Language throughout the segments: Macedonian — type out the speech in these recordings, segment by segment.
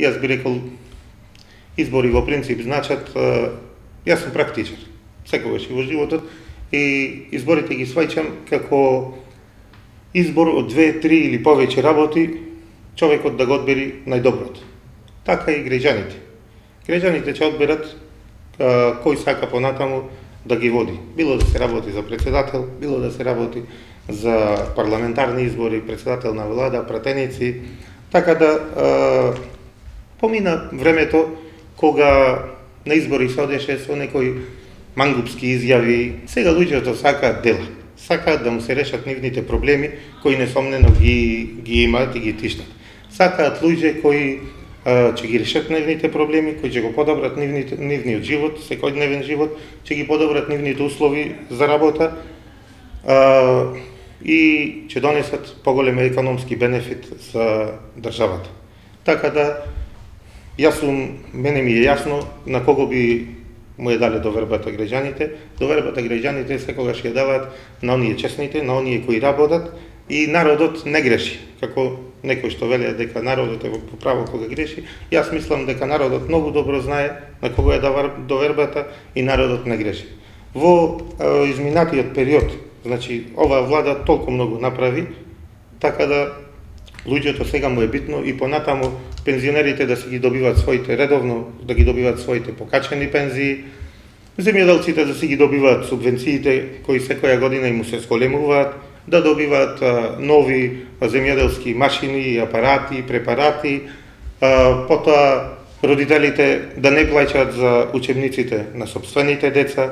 Јас би рекол, избори во принцип значат, јас сум практичар, секогаш и во животот, и изборите ги сваќам како избор од 2, 3 или повеќе работи, човекот да го одбери најдоброто. Така и граѓаните. Граѓаните ќе одберат кој сака понатаму да ги води. Било да се работи за председател, било да се работи за парламентарни избори, председател на влада, пратеници. Така да помина времето кога на избори се одеше со некои мангупски изјави. Сега луѓето сакаат дела. Сакаат да му се решат нивните проблеми, кои несомнено ги имаат и ги тиштат. Сакаат луѓе кои ќе ги решат нивните проблеми, кои ќе го подобрат нивниот живот, секојдневен живот, ќе ги подобрат нивните услови за работа и ќе донесат поголем економски бенефит за државата. Така да, мене ми е јасно на кого би му е дале довербата граѓаните. Довербата граѓаните секогаш ја даваат на оние честните, на оние кои работат, и народот не греши. Како некои што велеа дека народот е во право кога греши, јас мислам дека народот многу добро знае на кого е довербата и народот не греши. Во изминатиот период, значи, оваа влада толку многу направи, така да луѓето сега му е битно и понатаму пензионерите да си ги добиваат своите редовно, да ги добиваат своите покачени пензии, земјоделците да си ги добиваат субвенциите кои секоја година им се зголемуваат, да добиваат нови земјоделски машини, апарати, препарати, потоа родителите да не плаќаат за учебниците на сопствените деца,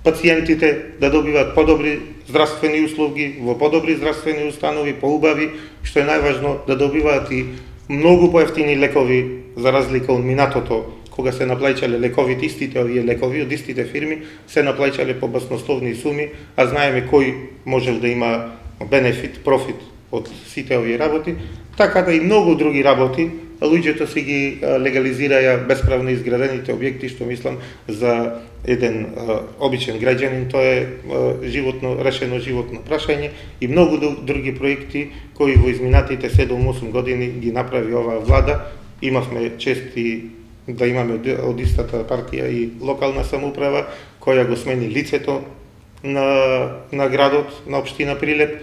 пациентите да добиваат подобри здравствени услуги во подобри здравствени установи, поубави, што е најважно, да добиваат и многу поевтини лекови, за разлика од минатото, кога се наплаќале лековите, истите овие лекови од истите фирми, се наплаќале по баснословни суми, а знаеме кој можел да има бенефит, профит од сите овие работи, така да и многу други работи, луѓето си ги легализираја bespravно изградените објекти, што мислам за еден обичен граѓанин, тоа е решено животно прашање, и многу други проекти кои во изминатите 7-8 години ги направи оваа влада. Имавме чести да имаме од истата партија и локална самоуправа, која го смени лицето на градот, на општина Прилеп,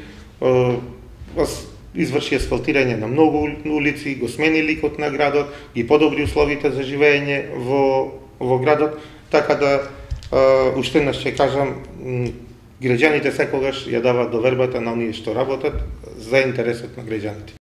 изврши асфалтирање на многу улици, го смени ликот на градот, ги подобри условите за живење во градот, така да, уште еднаш ќе кажам, граѓаните секогаш ја даваат довербата на оние што работат за интересот на граѓаните.